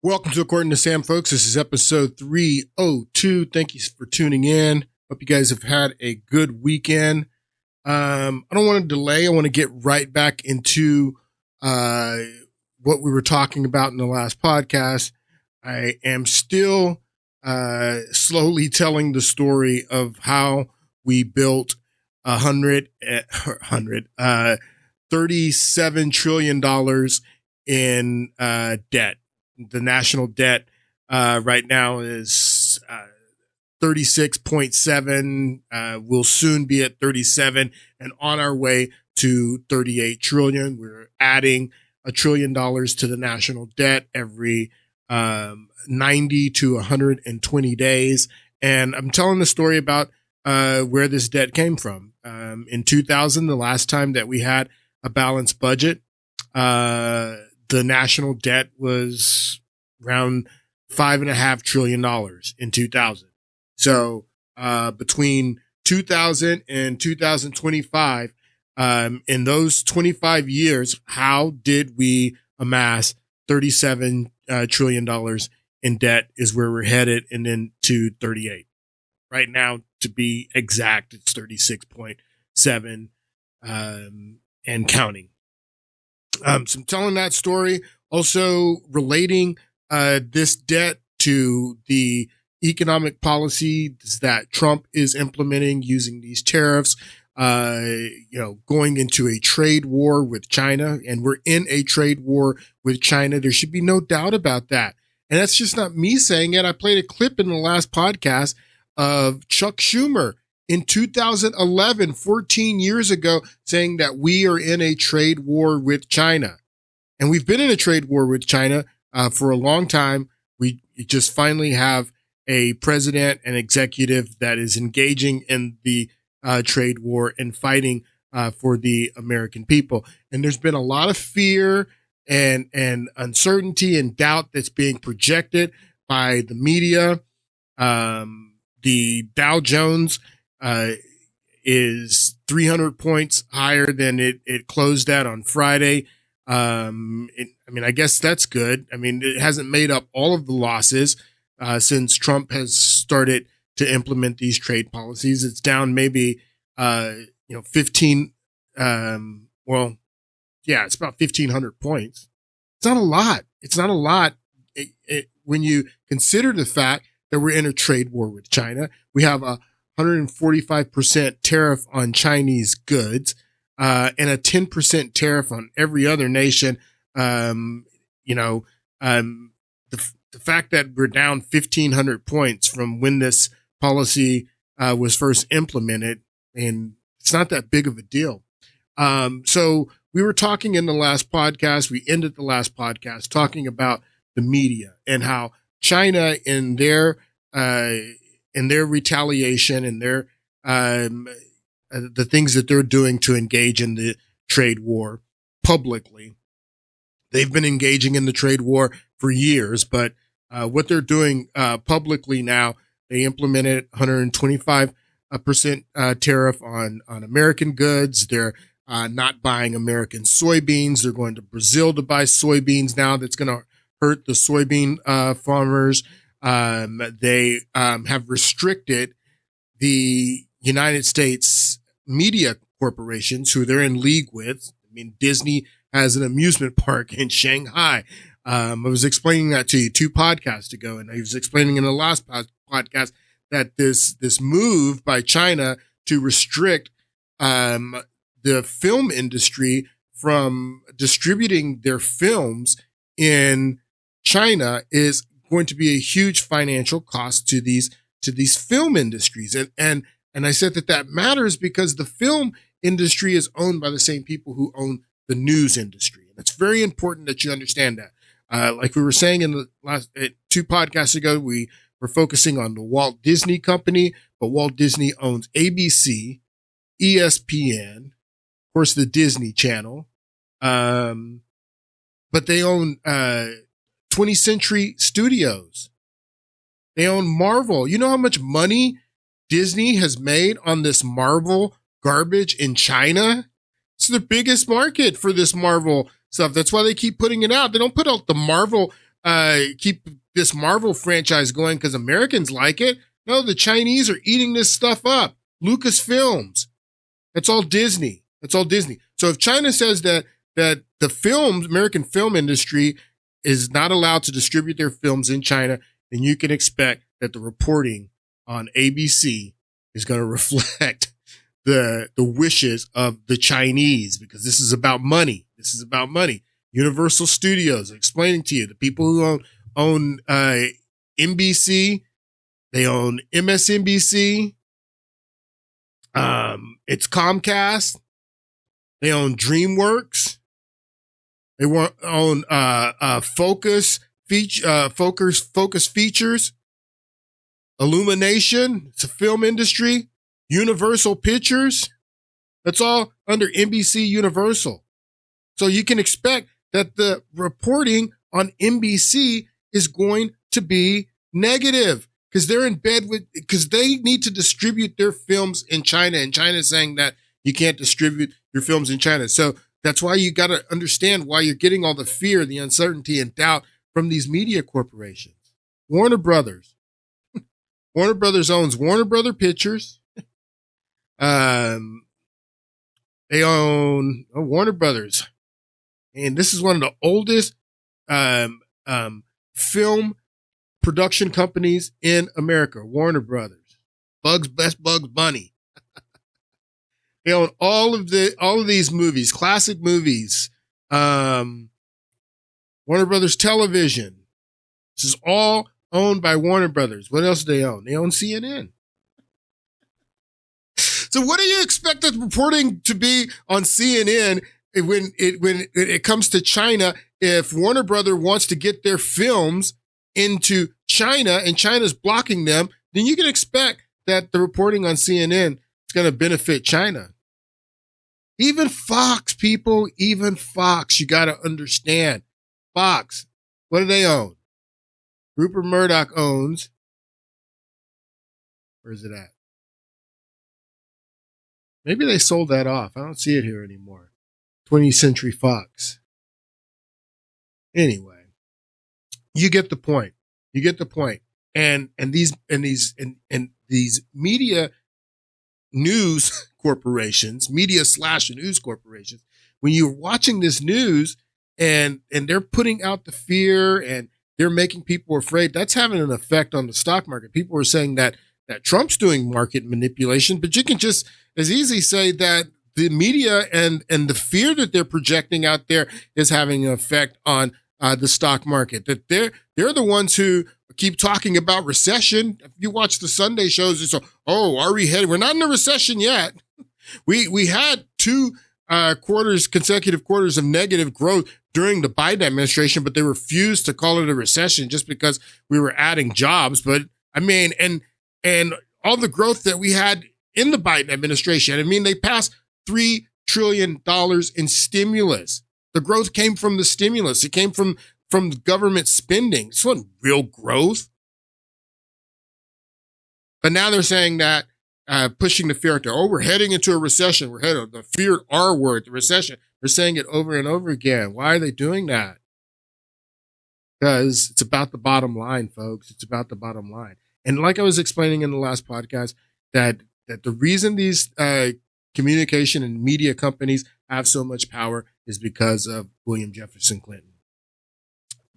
Welcome to According to Sam, folks. This is episode 302. Thank you for tuning in. Hope you guys have had a good weekend. I don't want to delay. I want to get right back into what we were talking about in the last podcast. I am still slowly telling the story of how we built $37 trillion in debt. The national debt right now is 36.7. We'll soon be at 37 and on our way to 38 trillion. We're adding $1 trillion to the national debt every 90 to 120 days. And I'm telling the story about where this debt came from. In 2000, the last time that we had a balanced budget, the national debt was around $5.5 trillion in 2000. So, between 2000 and 2025, in those 25 years, how did we amass $37 trillion in debt is where we're headed, and then to 38. Right now, to be exact, it's 36.7, and counting. So I'm telling that story, also relating this debt to the economic policies that Trump is implementing using these tariffs, going into a trade war with China, and we're in a trade war with China. There should be no doubt about that. And that's just not me saying it. I played a clip in the last podcast of Chuck Schumer in 2011, 14 years ago, saying that we are in a trade war with China. And we've been in a trade war with China for a long time. We just finally have a president and executive that is engaging in the trade war and fighting for the American people. And there's been a lot of fear and uncertainty and doubt that's being projected by the media. The Dow Jones is 300 points higher than it closed at on Friday. I guess that's good. I mean, it hasn't made up all of the losses since Trump has started to implement these trade policies. It's down maybe 15. It's about 1,500 points. It's not a lot. It's not a lot when you consider the fact that we're in a trade war with China. We have a 145% tariff on Chinese goods, and a 10% tariff on every other nation. The fact that we're down 1,500 points from when this policy was first implemented, and it's not that big of a deal. So we were talking in the last podcast, we ended the last podcast talking about the media and how China in their retaliation and their the things that they're doing to engage in the trade war publicly. They've been engaging in the trade war for years, but what they're doing publicly now, they implemented 125% tariff on American goods. They're not buying American soybeans. They're going to Brazil to buy soybeans now. That's going to hurt the soybean farmers. They have restricted the United States media corporations who they're in league with. I mean, Disney has an amusement park in Shanghai. I was explaining that to you 2 podcasts ago, and I was explaining in the last podcast that this move by China to restrict the film industry from distributing their films in China is going to be a huge financial cost to these film industries. And I said that matters because the film industry is owned by the same people who own the news industry. And it's very important that you understand that. Like we were saying in the last 2 podcasts ago, we were focusing on the Walt Disney Company, but Walt Disney owns ABC, ESPN, of course, the Disney Channel. But they own 20th Century Studios. They own Marvel. You know how much money Disney has made on this Marvel garbage in China? It's the biggest market for this Marvel stuff. That's why they keep putting it out. They don't put out the Marvel keep this Marvel franchise going because Americans like it. No, the Chinese are eating this stuff up. Lucasfilms. That's all Disney. That's all Disney. So if China says that the films, American film industry is not allowed to distribute their films in China, then you can expect that the reporting on ABC is going to reflect the wishes of the Chinese, because this is about money. This is about money. Universal Studios, explaining to you, the people who own NBC, they own MSNBC, it's Comcast, they own DreamWorks, they own Focus Features, Illumination, it's a film industry, Universal Pictures, that's all under NBC Universal. So you can expect that the reporting on NBC is going to be negative because they're in bed because they need to distribute their films in China, and China is saying that you can't distribute your films in China. So that's why you got to understand why you're getting all the fear, the uncertainty, and doubt from these media corporations. Warner Brothers. Warner Brothers owns Warner Brother Pictures. They own Warner Brothers. And this is one of the oldest film production companies in America, Warner Brothers. Bugs Bunny. They own all of these movies, classic movies. Warner Brothers Television. This is all owned by Warner Brothers. What else do they own? They own CNN. So what do you expect the reporting to be on CNN when it comes to China? If Warner Brother wants to get their films into China and China's blocking them, then you can expect that the reporting on CNN is going to benefit China. Even Fox, people, even Fox, you got to understand. Fox, what do they own? Rupert Murdoch owns, where's it at? Maybe they sold that off. I don't see it here anymore. 20th Century Fox. Anyway, you get the point. You get the point. And these media news corporations, media/news corporations, when you're watching this news and they're putting out the fear and they're making people afraid, that's having an effect on the stock market. People are saying that Trump's doing market manipulation, but you can just as easily say that the media and the fear that they're projecting out there is having an effect on the stock market. That they're the ones who keep talking about recession. If you watch the Sunday shows, it's are we headed? We're not in a recession yet. We had two consecutive quarters of negative growth during the Biden administration, but they refused to call it a recession just because we were adding jobs. But I mean, and all the growth that we had in the Biden administration, I mean, they passed $3 trillion in stimulus. The growth came from the stimulus. It came from government spending. This wasn't real growth. But now they're saying that, pushing the fear out there. We're heading into a recession. We're heading the fear R word, the recession. They're saying it over and over again. Why are they doing that? Because it's about the bottom line, folks. It's about the bottom line. And like I was explaining in the last podcast, that the reason these communication and media companies have so much power is because of William Jefferson Clinton.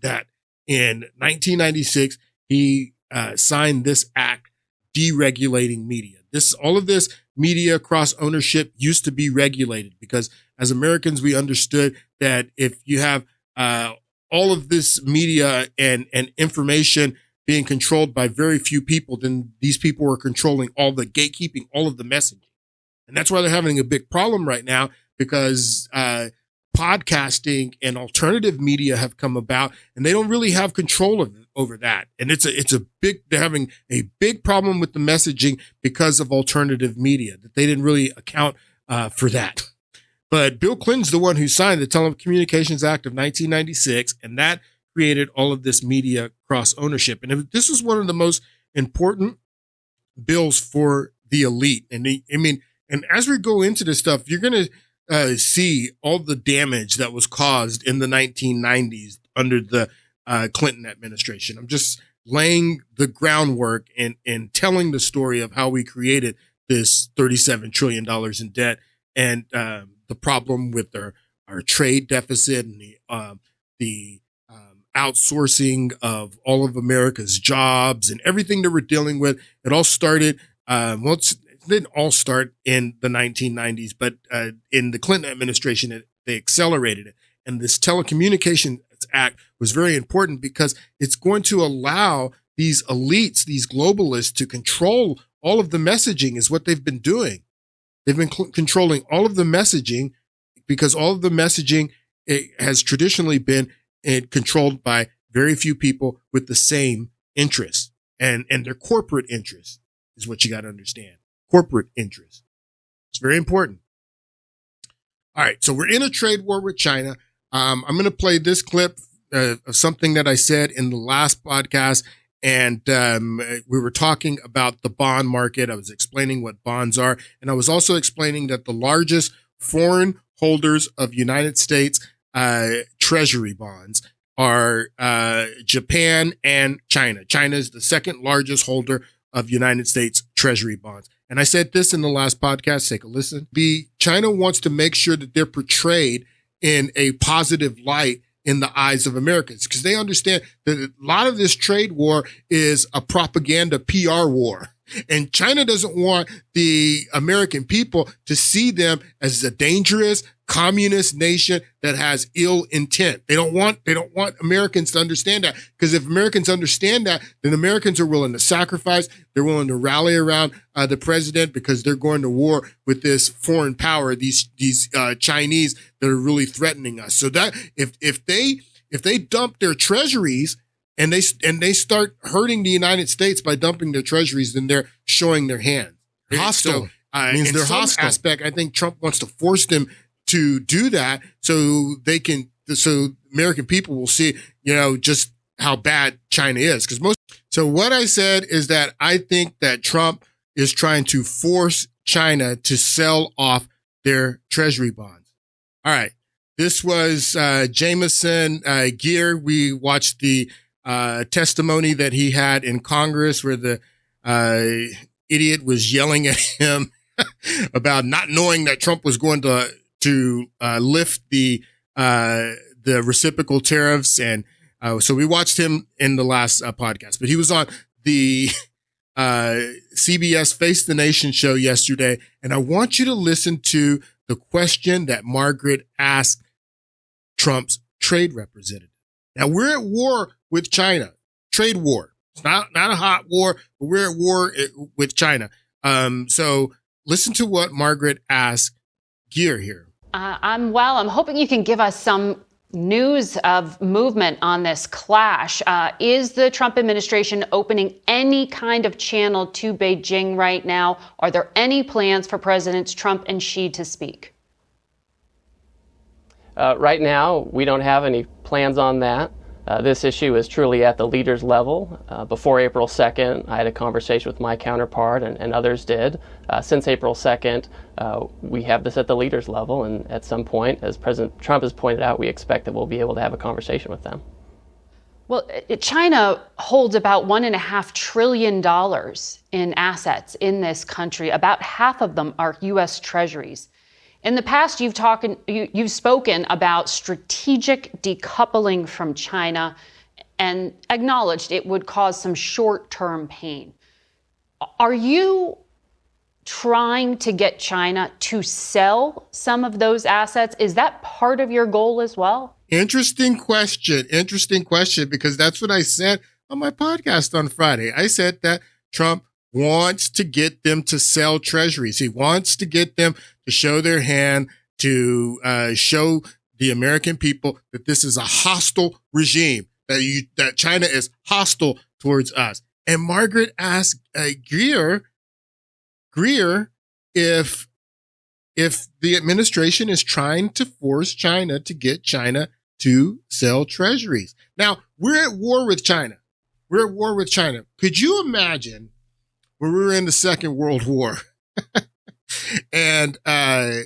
That in 1996, he signed this act deregulating media. All of this media cross ownership used to be regulated because as Americans, we understood that if you have all of this media and information being controlled by very few people, then these people are controlling all the gatekeeping, all of the messaging. And that's why they're having a big problem right now, because podcasting and alternative media have come about and they don't really have control over that. And they're having a big problem with the messaging because of alternative media, that they didn't really account for that. But Bill Clinton's the one who signed the Telecommunications Act of 1996, and that created all of this media cross ownership. And this is one of the most important bills for the elite. And and as we go into this stuff, you're going to see all the damage that was caused in the 1990s under the Clinton administration. I'm just laying the groundwork and telling the story of how we created this $37 trillion in debt and the problem with our trade deficit and the outsourcing of all of America's jobs and everything that we're dealing with. It all started, it didn't all start in the 1990s, but in the Clinton administration, they accelerated it. And this Telecommunications Act was very important because it's going to allow these elites, these globalists, to control all of the messaging is what they've been doing. They've been controlling all of the messaging because all of the messaging has traditionally been controlled by very few people with the same interests, and their corporate interests is what you got to understand. Corporate interests. It's very important. All right. So we're in a trade war with China. I'm going to play this clip of something that I said in the last podcast. And we were talking about the bond market. I was explaining what bonds are. And I was also explaining that the largest foreign holders of United States treasury bonds are Japan and China. China is the second largest holder of United States treasury bonds. And I said this in the last podcast. Take a listen. China wants to make sure that they're portrayed in a positive light in the eyes of Americans, because they understand that a lot of this trade war is a propaganda PR war. And China doesn't want the American people to see them as a dangerous communist nation that has ill intent. They don't want Americans to understand that, because if Americans understand that, then Americans are willing to sacrifice. They're willing to rally around the president because they're going to war with this foreign power, these Chinese that are really threatening us. So that if they dump their treasuries and they start hurting the United States by dumping their treasuries, then they're showing their hand. Hostile. So, means in they're some hostile. aspect, I think Trump wants to force them to do that so American people will see, just how bad China is. So what I said is that I think that Trump is trying to force China to sell off their treasury bonds. All right. This was Jameson Gear. We watched the testimony that he had in Congress where the idiot was yelling at him about not knowing that Trump was going to lift the reciprocal tariffs. And so we watched him in the last podcast, but he was on the CBS Face the Nation show yesterday. And I want you to listen to the question that Margaret asked Trump's trade representative. Now we're at war with China, trade war. It's not a hot war, but we're at war with China. So listen to what Margaret asked Gear here. I'm hoping you can give us some news of movement on this clash. Is the Trump administration opening any kind of channel to Beijing right now? Are there any plans for Presidents Trump and Xi to speak? Right now, we don't have any plans on that. This issue is truly at the leaders level. Before April 2nd, I had a conversation with my counterpart, and others did. Since April 2nd, we have this at the leaders level, and at some point, as President Trump has pointed out, we expect that we'll be able to have a conversation with them. Well, China holds about $1.5 trillion in assets in this country. About half of them are U.S. treasuries. In the past, you've spoken about strategic decoupling from China and acknowledged it would cause some short-term pain. Are you trying to get China to sell some of those assets? Is that part of your goal as well? Interesting question, because that's what I said on my podcast on Friday. I said that Trump wants to get them to sell treasuries. He wants to get them to show their hand, to show the American people that this is a hostile regime, that China is hostile towards us. And Margaret asked Greer if the administration is trying to force China to get China to sell treasuries. Now, we're at war with China. Could you imagine when we were in the Second World War and the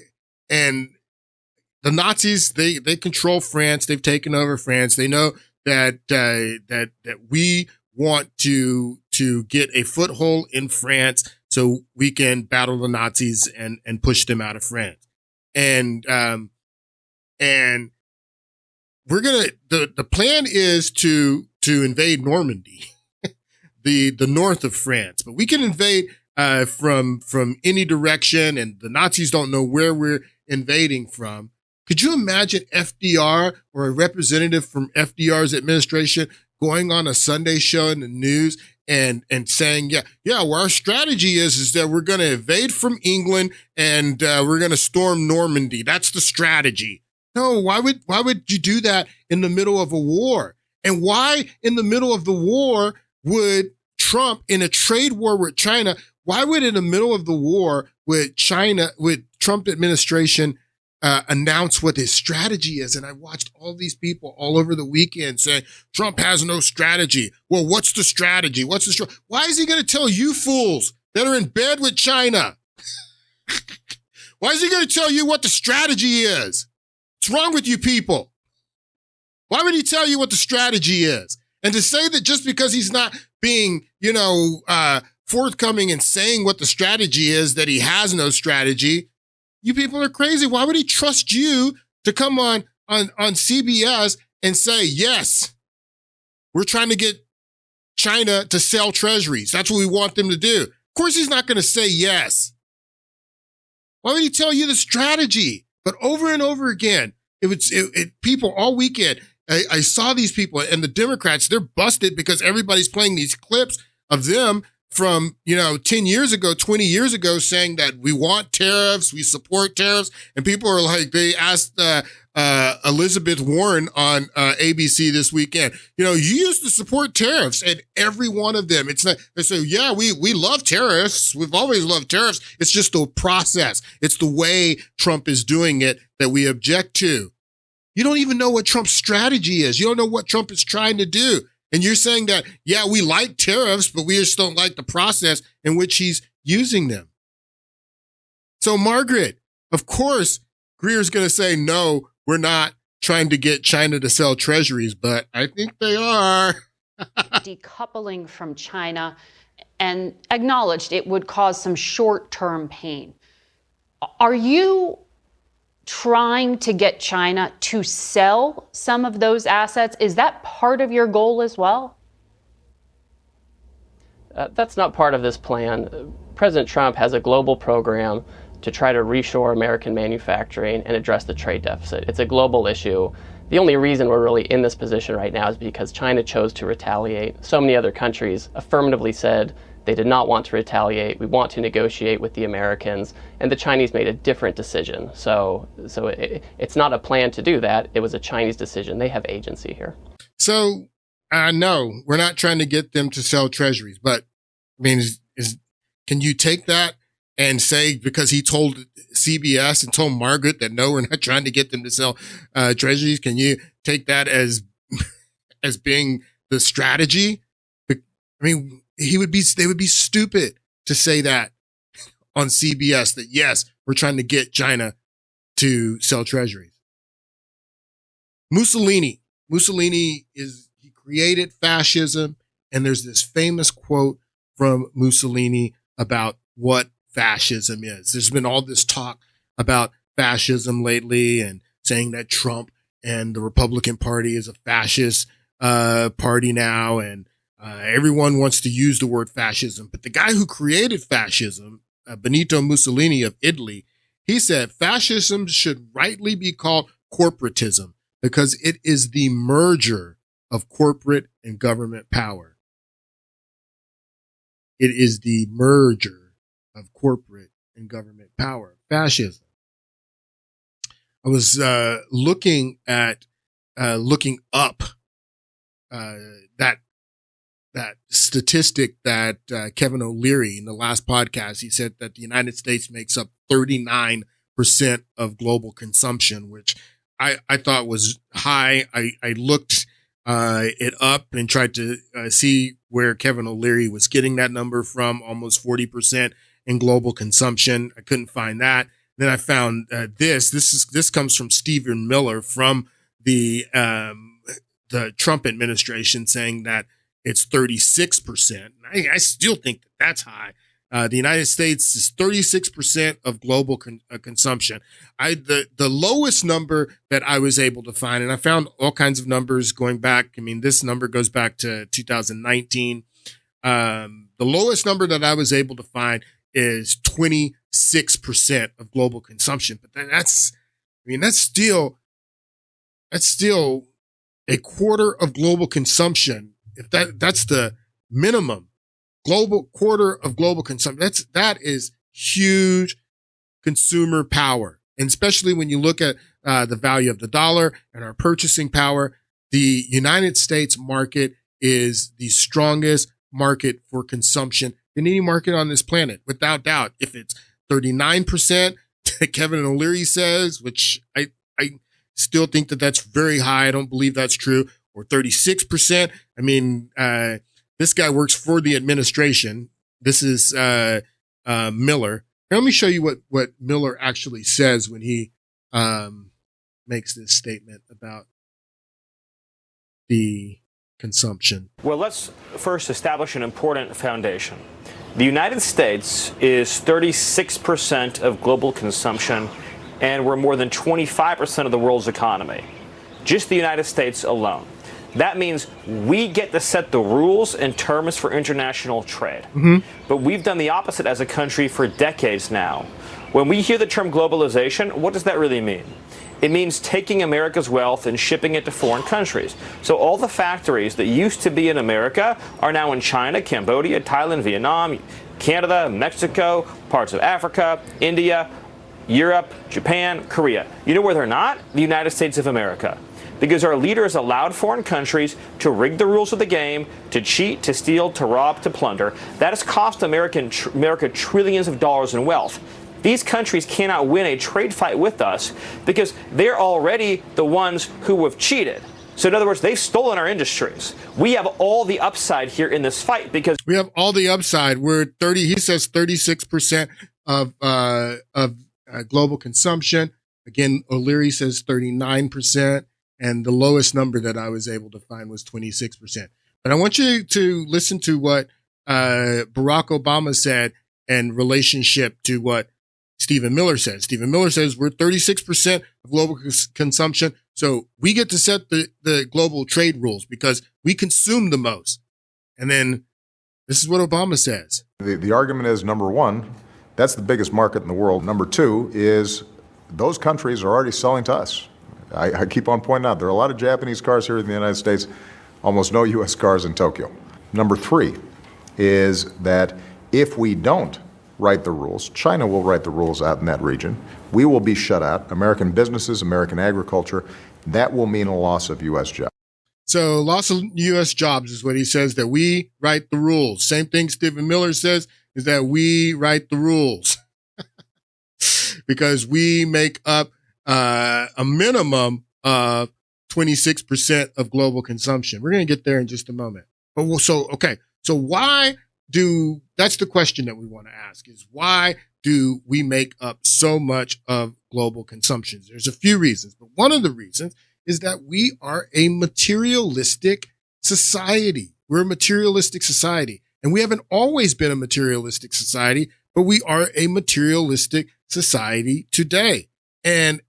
Nazis, they control France. They've taken over France. They know that we want to get a foothold in France so we can battle the Nazis and push them out of France. And we're the plan is to invade Normandy, the north of France, but we can invade from any direction, and the Nazis don't know where we're invading from. Could you imagine FDR or a representative from FDR's administration going on a Sunday show in the news and saying, well, our strategy is that we're going to invade from England and we're going to storm Normandy. That's the strategy. No, why would you do that in the middle of a war? And why in the middle of the war would Trump, in a trade war with China, why would in the middle of the war with China, with Trump administration, announce what his strategy is? And I watched all these people all over the weekend saying, Trump has no strategy. Well, what's the strategy? Why is he going to tell you fools that are in bed with China? Why is he going to tell you what the strategy is? What's wrong with you people? Why would he tell you what the strategy is? And to say that just because he's not being, forthcoming and saying what the strategy is, that he has no strategy, you people are crazy. Why would he trust you to come on CBS and say, yes, we're trying to get China to sell treasuries. That's what we want them to do. Of course, he's not going to say yes. Why would he tell you the strategy? But over and over again, people all weekend, I saw these people, and the Democrats, they're busted because everybody's playing these clips of them from, 10 years ago, 20 years ago, saying that we want tariffs, we support tariffs. And people are like, they asked Elizabeth Warren on ABC this weekend, you used to support tariffs, and every one of them, it's not, they say, yeah, we love tariffs. We've always loved tariffs. It's just the process. It's the way Trump is doing it that we object to. You don't even know what Trump's strategy is. You don't know what Trump is trying to do. And you're saying that, yeah, we like tariffs, but we just don't like the process in which he's using them. So, Margaret, of course, Greer's going to say, no, we're not trying to get China to sell treasuries, but I think they are. Decoupling from China, and acknowledged it would cause some short-term pain. Are you trying to get China to sell some of those assets? Is that part of your goal as well? That's not part of this plan. President Trump has a global program to try to reshore American manufacturing and address the trade deficit. It's a global issue. The only reason we're really in this position right now is because China chose to retaliate. So many other countries affirmatively said they did not want to retaliate. We want to negotiate with the Americans, and the Chinese made a different decision. So it's not a plan to do that. It was a Chinese decision. They have agency here. So no, we're not trying to get them to sell treasuries, but I mean, can you take that and say, because he told CBS and told Margaret that no, we're not trying to get them to sell treasuries, can you take that as being the strategy? I mean, they would be stupid to say that on CBS, that yes, we're trying to get China to sell treasuries. Mussolini he created fascism, and there's this famous quote from Mussolini about what fascism is. There's been all this talk about fascism lately, and saying that Trump and the Republican Party is a fascist party now, and everyone wants to use the word fascism. But the guy who created fascism, Benito Mussolini of Italy, he said fascism should rightly be called corporatism because it is the merger of corporate and government power. It is the merger of corporate and government power. Fascism. I was looking up that statistic that Kevin O'Leary in the last podcast, he said that the United States makes up 39% of global consumption, which I thought was high. I looked it up and tried to see where Kevin O'Leary was getting that number from, almost 40% in global consumption. I couldn't find that. Then I found this comes from Stephen Miller from the the Trump administration saying that it's 36%. I still think that that's high. The United States is 36% of global consumption. The lowest number that I was able to find, and I found all kinds of numbers going back. I mean, this number goes back to 2019. The lowest number that I was able to find is 26% of global consumption. But that's still a quarter of global consumption. If that's the minimum quarter of global consumption, that is huge consumer power. And especially when you look at the value of the dollar and our purchasing power, the United States market is the strongest market for consumption than any market on this planet, without doubt. If it's 39%, Kevin O'Leary says, which I still think that that's very high. I don't believe that's true. Or 36%. I mean, this guy works for the administration. This is Miller. Now, let me show you what Miller actually says when he makes this statement about the consumption. Well, let's first establish an important foundation. The United States is 36% of global consumption, and we're more than 25% of the world's economy. Just the United States alone. That means we get to set the rules and terms for international trade. Mm-hmm. But we've done the opposite as a country for decades now. When we hear the term globalization, what does that really mean? It means taking America's wealth and shipping it to foreign countries. So all the factories that used to be in America are now in China, Cambodia, Thailand, Vietnam, Canada, Mexico, parts of Africa, India, Europe, Japan, Korea. You know where they're not? The United States of America. Because our leaders allowed foreign countries to rig the rules of the game, to cheat, to steal, to rob, to plunder. That has cost America trillions of dollars in wealth. These countries cannot win a trade fight with us because they're already the ones who have cheated. So in other words, they've stolen our industries. We have all the upside here in this fight because we have all the upside. We're 30. He says 36% of global consumption. Again, O'Leary says 39%. And the lowest number that I was able to find was 26%. But I want you to listen to what Barack Obama said in relationship to what Stephen Miller said. Stephen Miller says we're 36% of global consumption. So we get to set the global trade rules because we consume the most. And then this is what Obama says. The argument is, number one, that's the biggest market in the world. Number two is those countries are already selling to us. I keep on pointing out there are a lot of Japanese cars here in the United States, almost no U.S. cars in Tokyo. Number three is that if we don't write the rules, China will write the rules out in that region. We will be shut out. American businesses, American agriculture, that will mean a loss of U.S. jobs. So loss of U.S. jobs is what he says, that we write the rules. Same thing Stephen Miller says is that we write the rules because we make up a minimum of 26% of global consumption. We're going to get there in just a moment. But that's the question that we want to ask is why do we make up so much of global consumption? There's a few reasons, but one of the reasons is that we are a materialistic society. We're a materialistic society, and we haven't always been a materialistic society, but we are a materialistic society today. And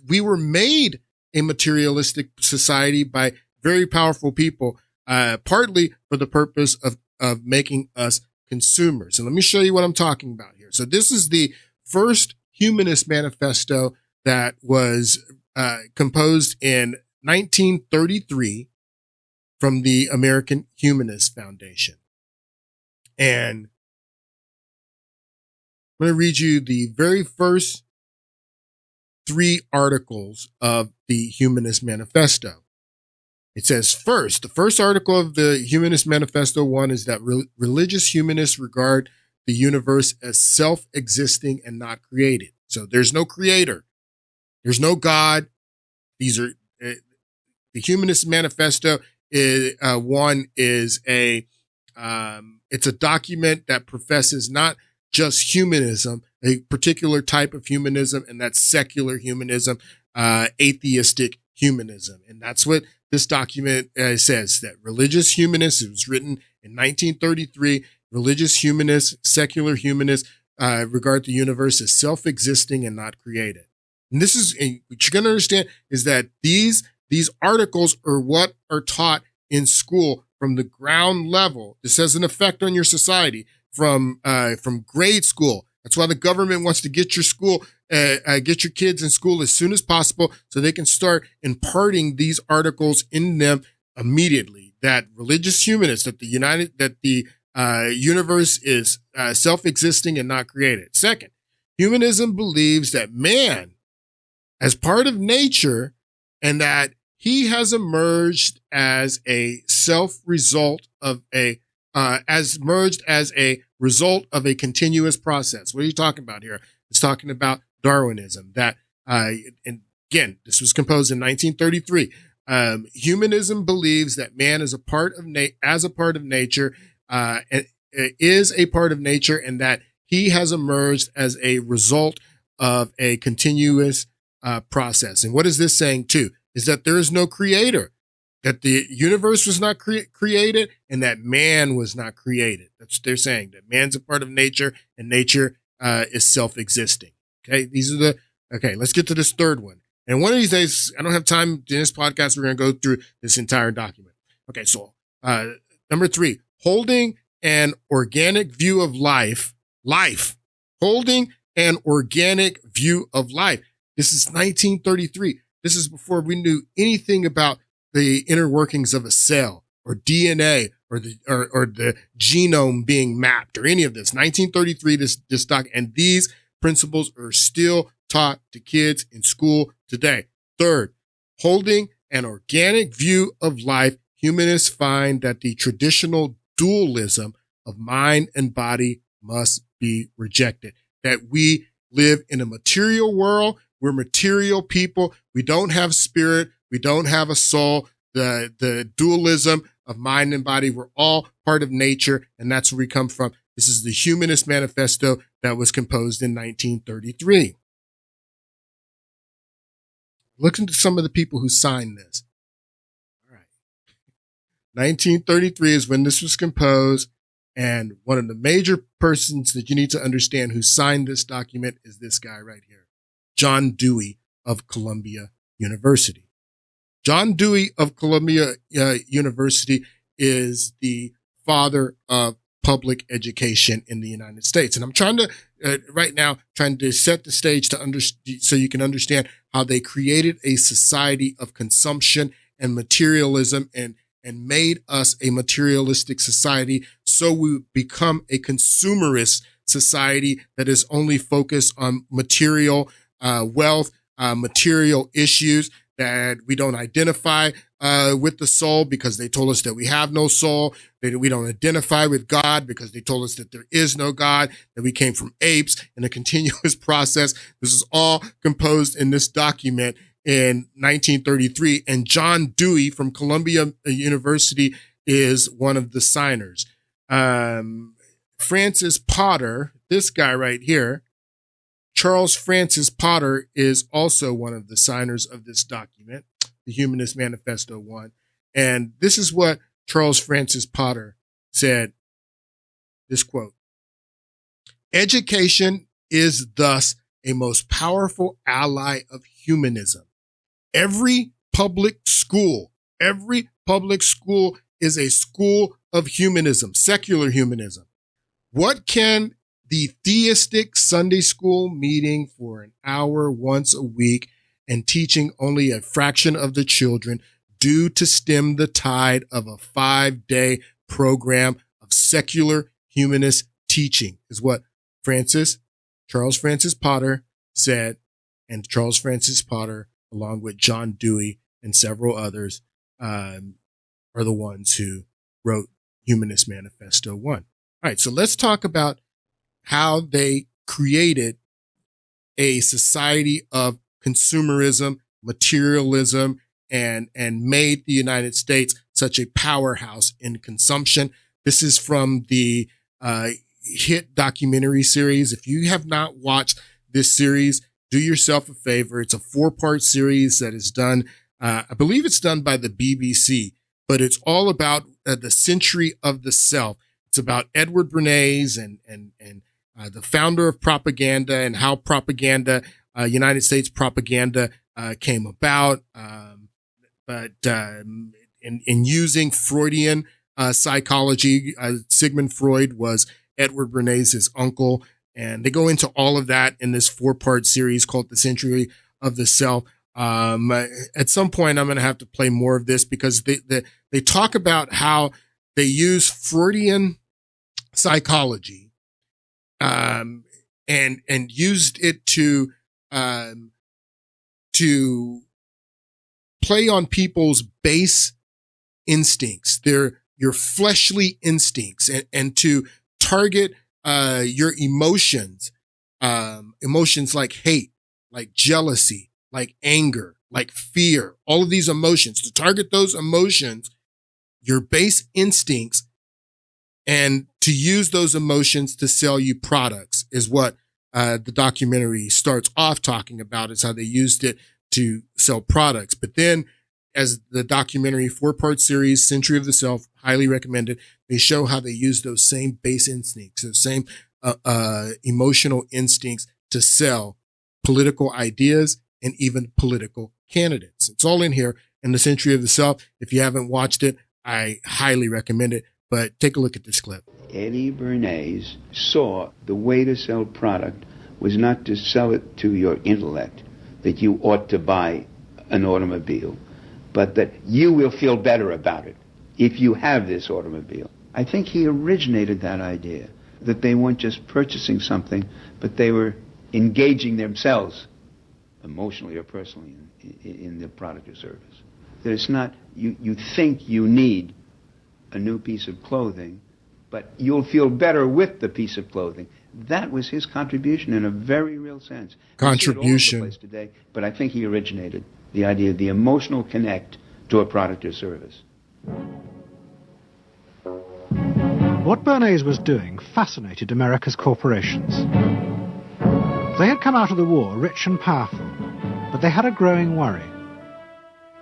we were made a materialistic society by very powerful people, partly for the purpose of making us consumers. And let me show you what I'm talking about here. So this is the first humanist manifesto that was composed in 1933 from the American Humanist Foundation. And I'm going to read you the very first 3 articles of the Humanist Manifesto. It says, the first article of the Humanist Manifesto 1 is that religious humanists regard the universe as self-existing and not created. So there's no creator. There's no God. These are the Humanist Manifesto. One is it's a document that professes not just humanism, a particular type of humanism, and that's secular humanism, atheistic humanism. And that's what this document says, that religious humanists, it was written in 1933, religious humanists, secular humanists, regard the universe as self-existing and not created. And this is, what you're going to understand is that these articles are what are taught in school from the ground level. This has an effect on your society from grade school. That's why the government wants to get get your kids in school as soon as possible so they can start imparting these articles in them immediately. That religious humanists, that the universe is self-existing and not created. Second, humanism believes that man, as part of nature, and that he has emerged as a result of a continuous process. What are you talking about here? It's talking about Darwinism. That, and again, this was composed in 1933. Humanism believes that man is a part of nature, is a part of nature, and that he has emerged as a result of a continuous process. And what is this saying too? Is that there is no creator, that the universe was not created, and that man was not created. That's what they're saying, that man's a part of nature, and nature is self-existing. Okay, let's get to this third one. And one of these days, I don't have time in this podcast, we're going to go through this entire document. Okay, so number 3, holding an organic view of life, holding an organic view of life. This is 1933. This is before we knew anything about the inner workings of a cell or DNA or the genome being mapped or any of this. 1933, this doc, and these principles are still taught to kids in school today. Third, holding an organic view of life, humanists find that the traditional dualism of mind and body must be rejected. That we live in a material world. We're material people. We don't have spirit. We don't have a soul. The dualism of mind and body, we're all part of nature, and that's where we come from. This is the Humanist Manifesto that was composed in 1933. Look into some of the people who signed this. All right. 1933 is when this was composed, and one of the major persons that you need to understand who signed this document is this guy right here, John Dewey of Columbia University. John Dewey of Columbia University is the father of public education in the United States. And I'm trying to, right now, set the stage so you can understand how they created a society of consumption and materialism and made us a materialistic society. So we become a consumerist society that is only focused on material wealth, material issues, that we don't identify with the soul because they told us that we have no soul, that we don't identify with God because they told us that there is no God, that we came from apes in a continuous process. This is all composed in this document in 1933. And John Dewey from Columbia University is one of the signers. Francis Potter, this guy right here, Charles Francis Potter, is also one of the signers of this document, the Humanist Manifesto 1. And this is what Charles Francis Potter said, this quote: "Education is thus a most powerful ally of humanism. Every public school is a school of humanism, secular humanism. What can the theistic Sunday school meeting for an hour once a week and teaching only a fraction of the children do to stem the tide of a 5-day program of secular humanist teaching?" is what Charles Francis Potter said. And Charles Francis Potter, along with John Dewey and several others, are the ones who wrote Humanist Manifesto 1. All right, so let's talk about how they created a society of consumerism, materialism, and made the United States such a powerhouse in consumption. This is from the hit documentary series. If you have not watched this series, do yourself a favor. It's a 4-part series that is done I believe it's done by the BBC, but it's all about the century of the self. It's about Edward Bernays and the founder of propaganda and how propaganda, United States propaganda, came about. But in using Freudian psychology, Sigmund Freud was Edward Bernays' uncle, and they go into all of that in this 4-part series called The Century of the Self. At some point, I'm going to have to play more of this because they talk about how they use Freudian psychology, and used it to play on people's base instincts, your fleshly instincts, and to target your emotions like hate, like jealousy, like anger, like fear, all of these emotions, to target those emotions, your base instincts, and to use those emotions to sell you products is what the documentary starts off talking about. Is how they used it to sell products. But then, as the documentary 4-part series, Century of the Self, highly recommended, they show how they use those same base instincts, those same emotional instincts to sell political ideas and even political candidates. It's all in here in the Century of the Self. If you haven't watched it, I highly recommend it. But take a look at this clip. Eddie Bernays saw the way to sell product was not to sell it to your intellect, that you ought to buy an automobile, but that you will feel better about it if you have this automobile. I think he originated that idea, that they weren't just purchasing something, but they were engaging themselves emotionally or personally in the product or service. That it's not, you think you need a new piece of clothing, but you'll feel better with the piece of clothing. That was his contribution in a very real sense. Contribution. We see it all over the place today, but I think he originated the idea of the emotional connect to a product or service. What Bernays was doing fascinated America's corporations. They had come out of the war rich and powerful, but they had a growing worry.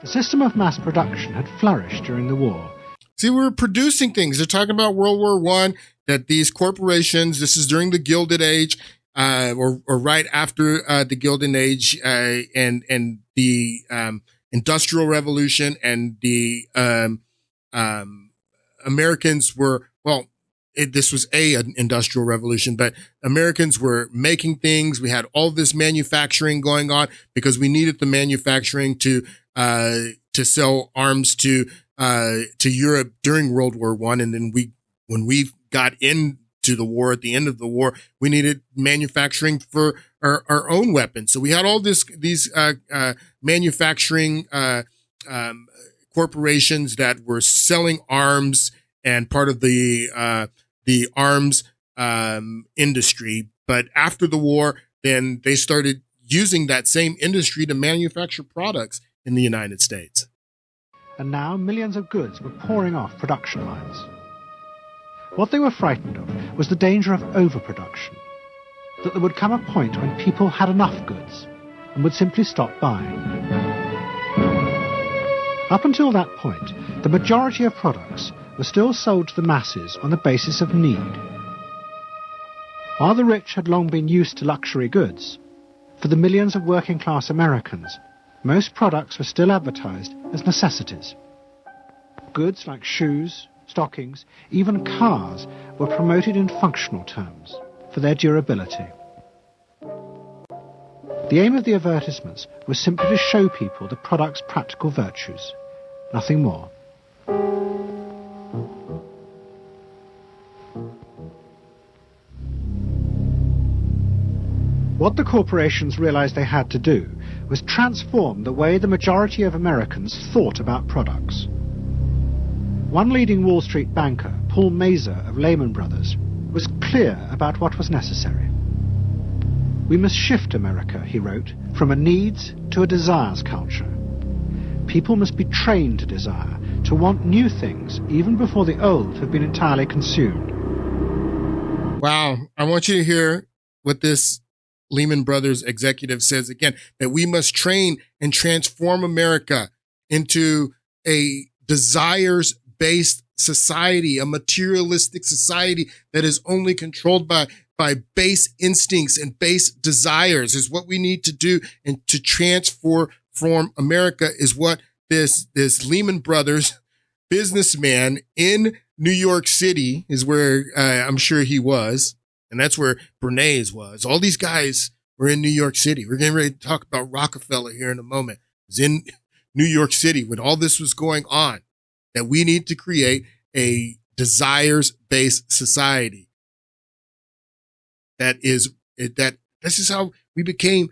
The system of mass production had flourished during the war. See, we were producing things. They're talking about World War I, that these corporations, this is during the Gilded Age, or right after the Gilded Age, and the Industrial Revolution, and the Americans were, well, this was an industrial revolution, but Americans were making things. We had all this manufacturing going on because we needed the manufacturing to sell arms to Europe during World War I. And then when we got into the war, at the end of the war, we needed manufacturing for our own weapons. So we had all these manufacturing corporations that were selling arms and part of the arms industry. But after the war, then they started using that same industry to manufacture products in the United States. And now millions of goods were pouring off production lines. What they were frightened of was the danger of overproduction, that there would come a point when people had enough goods and would simply stop buying. Up until that point, the majority of products were still sold to the masses on the basis of need. While the rich had long been used to luxury goods, for the millions of working-class Americans, most products were still advertised as necessities. Goods like shoes, stockings, even cars were promoted in functional terms for their durability. The aim of the advertisements was simply to show people the product's practical virtues, nothing more. What the corporations realized they had to do was transform the way the majority of Americans thought about products. One leading Wall Street banker, Paul Mazur of Lehman Brothers, was clear about what was necessary. We must shift America, he wrote, from a needs to a desires culture. People must be trained to desire, to want new things, even before the old have been entirely consumed. Wow. I want you to hear what this Lehman Brothers executive says again, that we must train and transform America into a desires-based society, a materialistic society that is only controlled by base instincts and base desires, is what we need to do. And to transform America is what this Lehman Brothers businessman in New York City is where I'm sure he was. And that's where Bernays was. All these guys were in New York City. We're getting ready to talk about Rockefeller here in a moment. It was in New York City when all this was going on, that we need to create a desires-based society. This is how we became,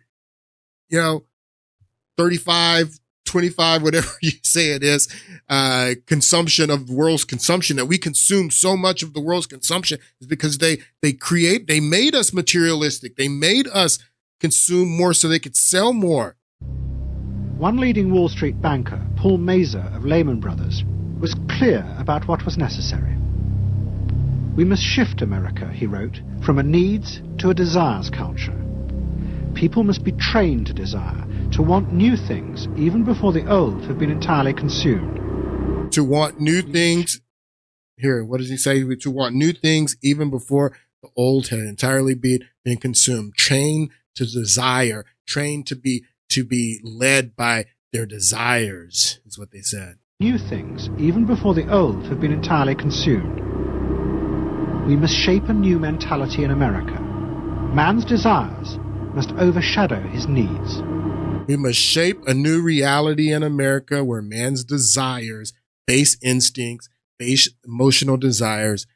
35, 25, whatever you say it is, consumption of the world's consumption, that we consume so much of the world's consumption is because they made us materialistic. They made us consume more so they could sell more. One leading Wall Street banker, Paul Mazur of Lehman Brothers, was clear about what was necessary. We must shift America, he wrote, from a needs to a desires culture. People must be trained to desire, to want new things even before the old have been entirely consumed. To want new things. Here, what does he say? To want new things even before the old had entirely been consumed. Train to desire. Train to be led by their desires, is what they said. New things even before the old have been entirely consumed. We must shape a new mentality in America. Man's desires must overshadow his needs. We must shape a new reality in America where man's desires, base instincts, base emotional desires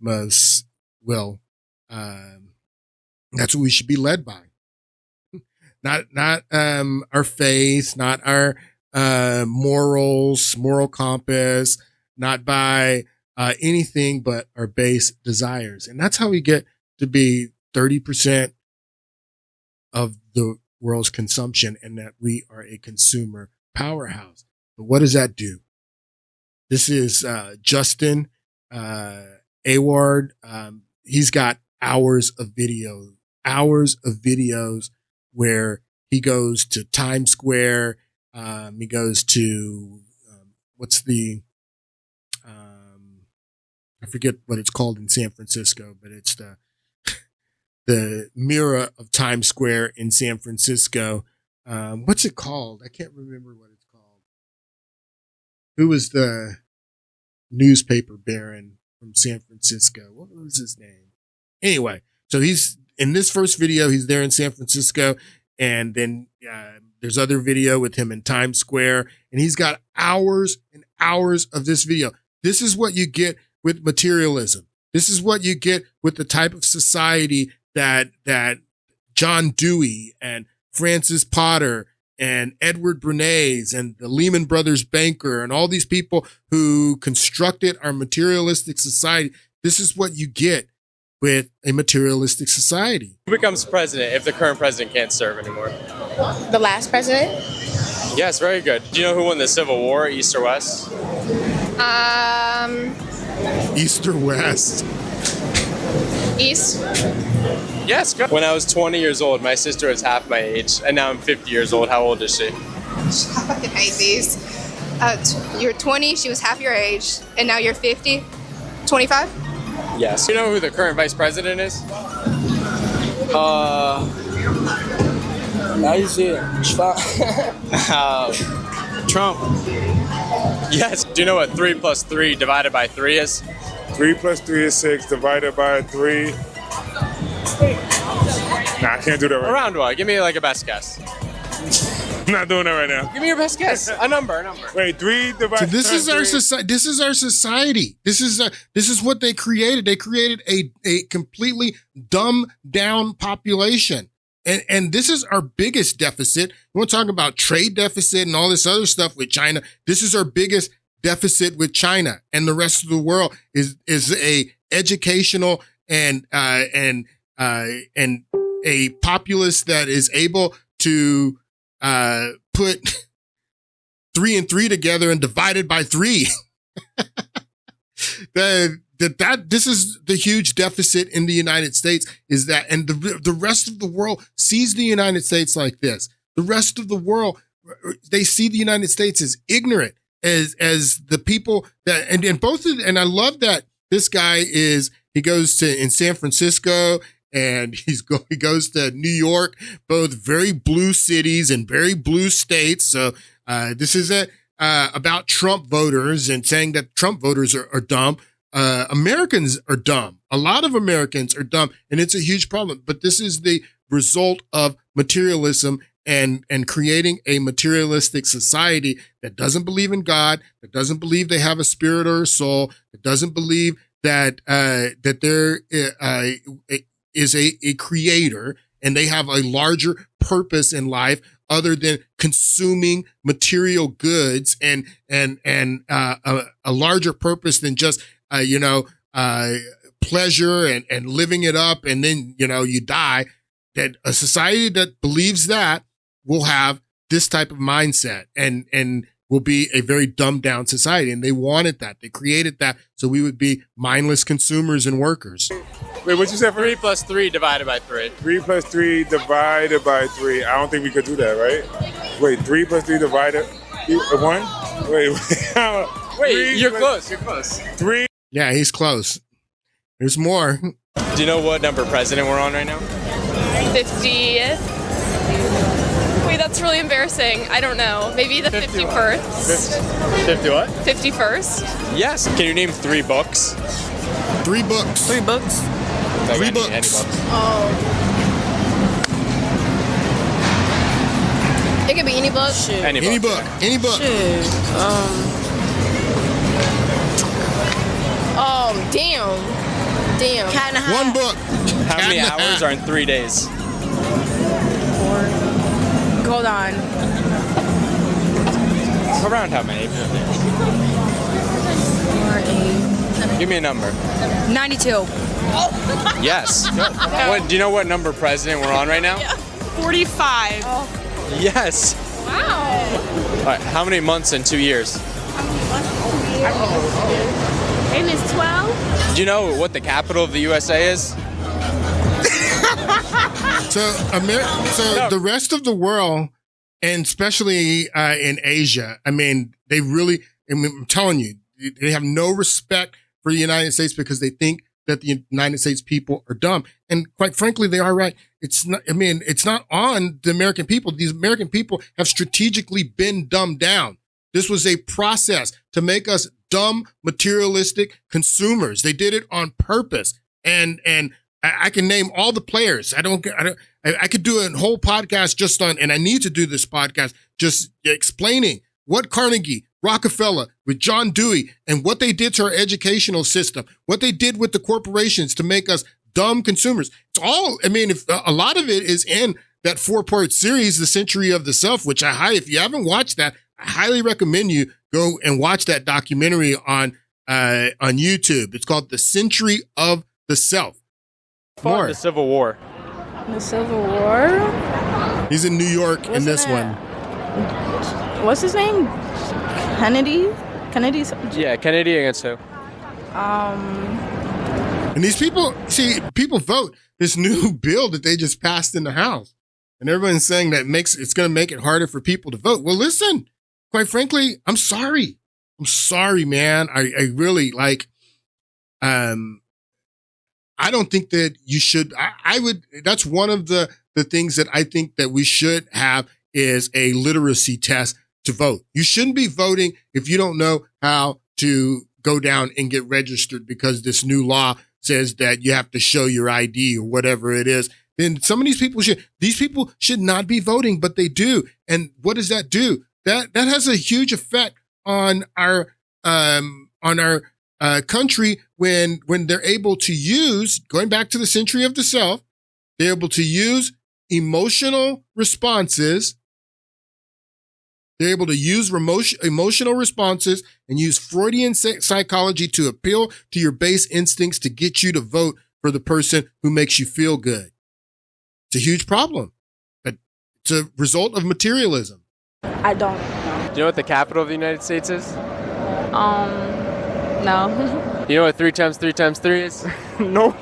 that's what we should be led by. Not our faith, not our morals, moral compass, not by anything but our base desires. And that's how we get to be 30% of the world's consumption, and that we are a consumer powerhouse. But what does that do? This is Justin Award. He's got hours of videos where he goes to Times Square. He goes to I forget what it's called in San Francisco, but it's the mirror of Times Square in San Francisco. What's it called? I can't remember what it's called. Who was the newspaper baron from San Francisco? What was his name? Anyway, so he's in this first video, he's there in San Francisco, and then there's other video with him in Times Square, and he's got hours and hours of this video. This is what you get with materialism. This is what you get with the type of society that John Dewey and Francis Potter and Edward Bernays and the Lehman Brothers banker and all these people who constructed our materialistic society. This is what you get with a materialistic society. Who becomes president if the current president can't serve anymore? The last president? Yes, very good. Do you know who won the Civil War, East or West? East or West? East. Yes, good. When I was 20 years old, my sister was half my age, and now I'm 50 years old. How old is she? I hate these. You're 20, she was half your age, and now you're 50? 25? Yes. Do you know who the current vice president is? How you say it? Trump. Yes. Do you know what 3 plus 3 divided by 3 is? 3 plus 3 is 6, divided by 3. Nah, I can't do that right now. Around what? Give me like a best guess. I'm not doing that right now. Give me your best guess. A number. Wait, 3 divided by 3. So this is our society. This is our society. This is what they created. They created a completely dumbed down population. And this is our biggest deficit. We want to talk about trade deficit and all this other stuff with China. This is our biggest deficit with China, and the rest of the world is a educational and a populace that is able to put 3 and 3 together and divide it by 3. This is the huge deficit in the United States, is that, and the rest of the world sees the United States like this. The rest of the world they see the United States as ignorant, as the people that, and I love that this guy he goes in San Francisco and he goes to New York, both very blue cities and very blue states. So, this isn't, about Trump voters and saying that Trump voters are dumb. Americans are dumb. A lot of Americans are dumb, and it's a huge problem. But this is the result of materialism and creating a materialistic society that doesn't believe in God, that doesn't believe they have a spirit or a soul, that doesn't believe that there is a creator and they have a larger purpose in life other than consuming material goods and a larger purpose than just pleasure and living it up, and then you die. That a society that believes that will have this type of mindset and will be a very dumbed down society. And they wanted that. They created that so we would be mindless consumers and workers. Wait, what you said? 3 plus 3 divided by 3. 3 plus 3 divided by 3. I don't think we could do that, right? Wait, 3 plus 3 divided 1? Wait, you're close. You're close. 3. Yeah, he's close. There's more. Do you know what number president we're on right now? 50th. Wait, that's really embarrassing. I don't know. Maybe the 51st. 50 what? 51st. Yes. Can you name 3 books? 3 books. 3 books. Like 3 any books. books. Oh. It could be any book. Shoot. Any book. Any book. Shoot. Damn. Cat in a Hat. 1 book. How many hours are in 3 days? 4. Hold on. Around how many? 4, 8. Give me a number. 92. Yes. Do you know what number president we're on right now? 45. Yes. Wow. All right. How many months in 2 years? And it's 12? Do you know what the capital of the USA is? So the rest of the world, and especially in Asia, I mean, I'm telling you, they have no respect for the United States because they think that the United States people are dumb. And quite frankly, they are right. It's not on the American people. These American people have strategically been dumbed down. This was a process to make us dumb, materialistic consumers. They did it on purpose. And I can name all the players. I could do a whole podcast just on, and I need to do this podcast just explaining what Carnegie, Rockefeller, with John Dewey, and what they did to our educational system, what they did with the corporations to make us dumb consumers. It's all, if a lot of it is in that 4-part series, The Century of the Self, which if you haven't watched that, I highly recommend you go and watch that documentary on YouTube. It's called The Century of the Self. More. The Civil War. The Civil War? He's in New York in this one. What's his name? Kennedy? Yeah, Kennedy against who? And these people vote this new bill that they just passed in the House. And everyone's saying that it's going to make it harder for people to vote. Well, listen, quite frankly, I'm sorry. I'm sorry, man. I really I don't think that you should, that's one of the things that I think that we should have is a literacy test to vote. You shouldn't be voting if you don't know how to go down and get registered because this new law says that you have to show your ID or whatever it is. Then some of these people should not be voting, but they do. And what does that do? That has a huge effect on our country when they're able to use, going back to the century of the self, they're able to use emotional responses. They're able to use emotional responses and use Freudian psychology to appeal to your base instincts to get you to vote for the person who makes you feel good. It's a huge problem, but it's a result of materialism. I don't know. Do you know what the capital of the United States is? No. You know what 3 times 3 times 3 is? No.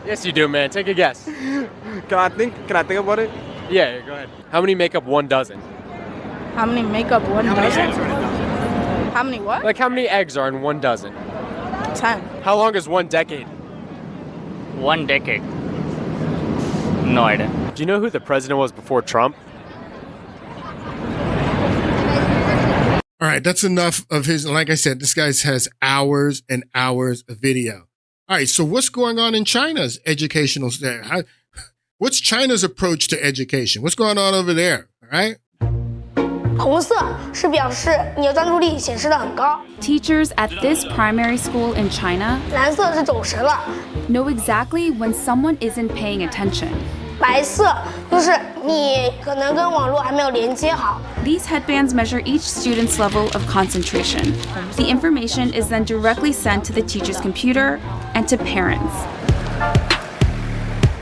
Yes, you do, man. Take a guess. Can I think about it? Yeah, go ahead. How many make up 1 dozen? How many make up one dozen? How many what? Like how many eggs are in 1 dozen? 10. How long is 1 decade? 1 decade. No idea. Do you know who the president was before Trump? All right, that's enough of his. Like I said, this guy has hours and hours of video. All right, so what's going on in China's educational system? What's China's approach to education? What's going on over there? All right. 红色是表示你的专注力显示得很高。 Teachers at this primary school in China 蓝色是走神了。 know exactly when someone isn't paying attention. 白色就是你可能跟网络还没有连接好。 These headbands measure each student's level of concentration. The information is then directly sent to the teacher's computer and to parents.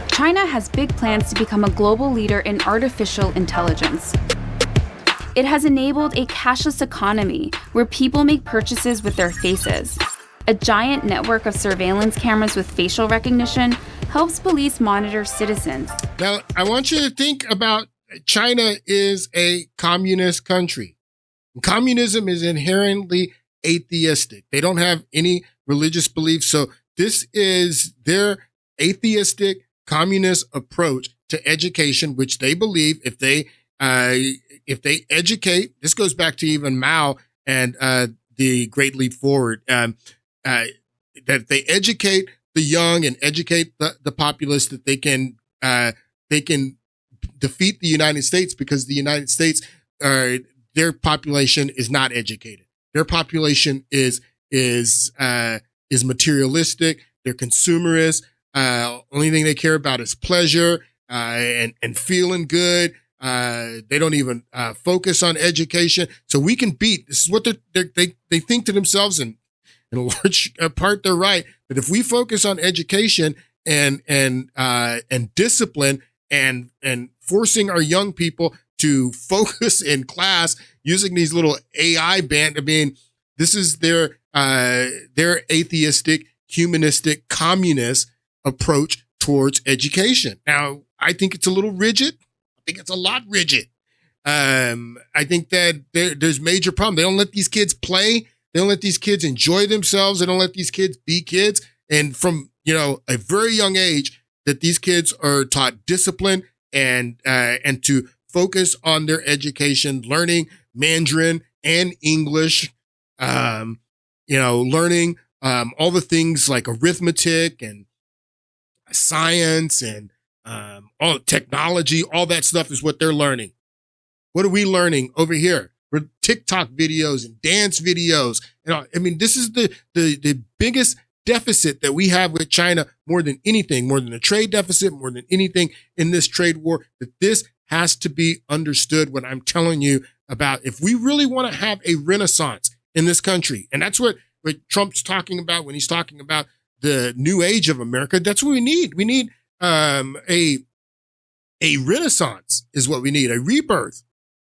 China has big plans to become a global leader in artificial intelligence. It has enabled a cashless economy where people make purchases with their faces. A giant network of surveillance cameras with facial recognition helps police monitor citizens. Now, I want you to think about China is a communist country. Communism is inherently atheistic. They don't have any religious beliefs. So this is their atheistic communist approach to education, which they believe if they educate, this goes back to even Mao and the Great Leap Forward, that they educate the young and educate the populace, that they can defeat the United States, because the United States, their population is not educated. Their population is materialistic. They're consumerist. Only thing they care about is pleasure and feeling good. They don't even focus on education. So we can beat. This is what they think to themselves, and in a large part they're right. That if we focus on education and discipline and forcing our young people to focus in class using these little AI band. I mean, this is their atheistic, humanistic, communist approach towards education. Now, I think it's a little rigid. I think it's a lot rigid. I think that there's major problem. They don't let these kids play. They don't let these kids enjoy themselves. They don't let these kids be kids. And from, a very young age, that these kids are taught discipline and to focus on their education, learning Mandarin and English, learning all the things like arithmetic and science and all technology, all that stuff is what they're learning. What are we learning over here? We're TikTok videos and dance videos. This is the biggest deficit that we have with China, more than anything, more than a trade deficit, more than anything in this trade war, that this has to be understood what I'm telling you about. If we really want to have a renaissance in this country, and that's what Trump's talking about when he's talking about the new age of America, that's what we need. We need a renaissance is what we need, a rebirth.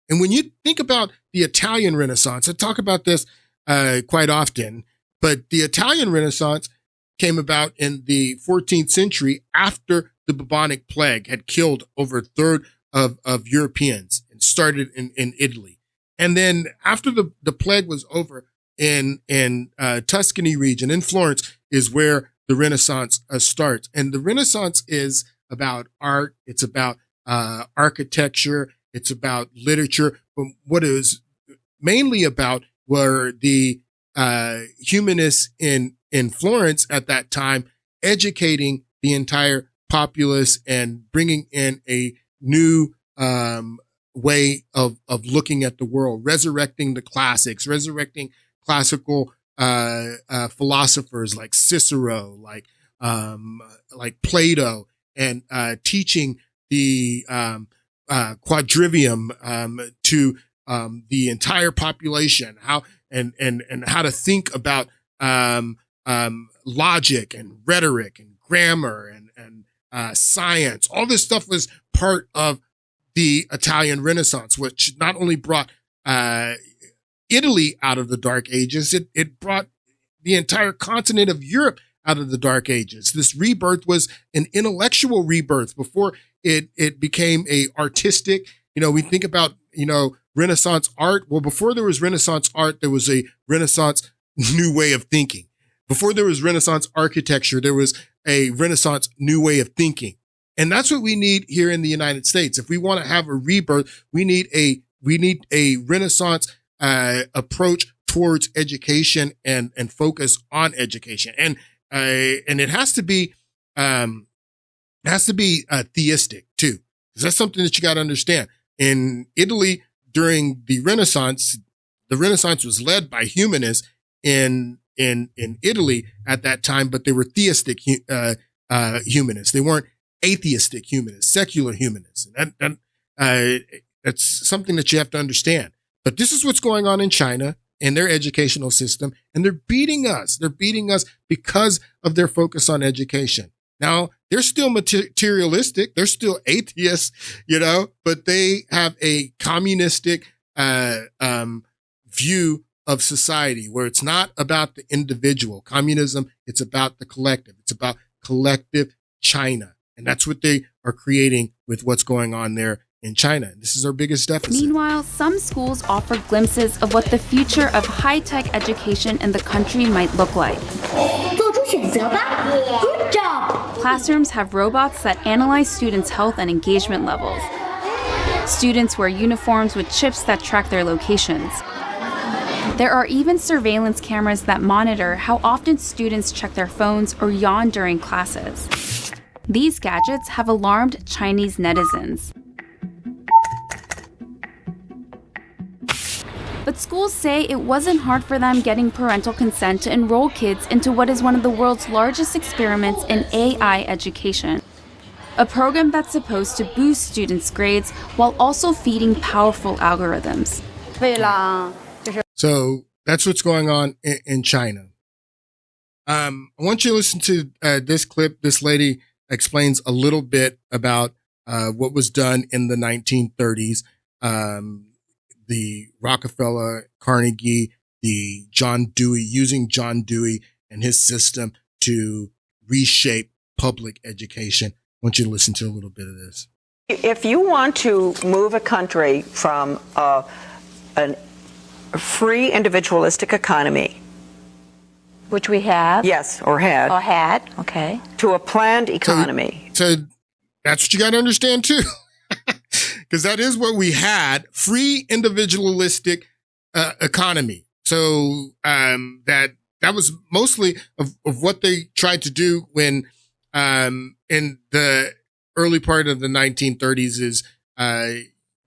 And when you think about the Italian Renaissance, I talk about this quite often, but the Italian Renaissance came about in the 14th century after the bubonic plague had killed over a third of Europeans, and started in Italy. And then after the plague was over in Tuscany region, in Florence, is where the Renaissance starts. And the Renaissance is about art. It's about architecture. It's about literature. But what it was mainly about were the humanists in Florence at that time, educating the entire populace and bringing in a new way of looking at the world, resurrecting the classics, resurrecting classical philosophers like Cicero, like Plato, and teaching the quadrivium to the entire population, how and how to think about logic and rhetoric and grammar and science. All this stuff was part of the Italian Renaissance, which not only brought Italy out of the Dark Ages, it brought the entire continent of Europe out of the Dark Ages. This rebirth was an intellectual rebirth before it became a artistic. we think about, Renaissance art. Well, before there was Renaissance art, there was a Renaissance new way of thinking. Before there was Renaissance architecture, there was a Renaissance new way of thinking. And that's what we need here in the United States. If we want to have a rebirth, we need a Renaissance approach towards education and focus on education. And it has to be theistic too, because that's something that you got to understand. In Italy, during the Renaissance was led by humanists in Italy at that time, but they were theistic humanists. They weren't atheistic humanists, secular humanists. And that's something that you have to understand. But this is what's going on in China in their educational system, and they're beating us. They're beating us because of their focus on education. Now, they're still materialistic. They're still atheists, but they have a communistic view of society where it's not about the individual. Communism, it's about the collective. It's about collective China. And that's what they are creating with what's going on there in China. This is our biggest deficit. Meanwhile, some schools offer glimpses of what the future of high-tech education in the country might look like. Good job! Classrooms have robots that analyze students' health and engagement levels. Students wear uniforms with chips that track their locations. There are even surveillance cameras that monitor how often students check their phones or yawn during classes. These gadgets have alarmed Chinese netizens. But schools say it wasn't hard for them getting parental consent to enroll kids into what is one of the world's largest experiments in AI education. A program that's supposed to boost students' grades while also feeding powerful algorithms. So that's what's going on in China. I want you to listen to this clip. This lady explains a little bit about what was done in the 1930s. The Rockefeller, Carnegie, the John Dewey, using John Dewey and his system to reshape public education. I want you to listen to a little bit of this. If you want to move a country from a free individualistic economy, which we have. Yes, or had. Or had, okay. To a planned economy. So that's what you got to understand too. Because that is what we had, free individualistic economy. So that was mostly of what they tried to do when in the early part of the 1930s is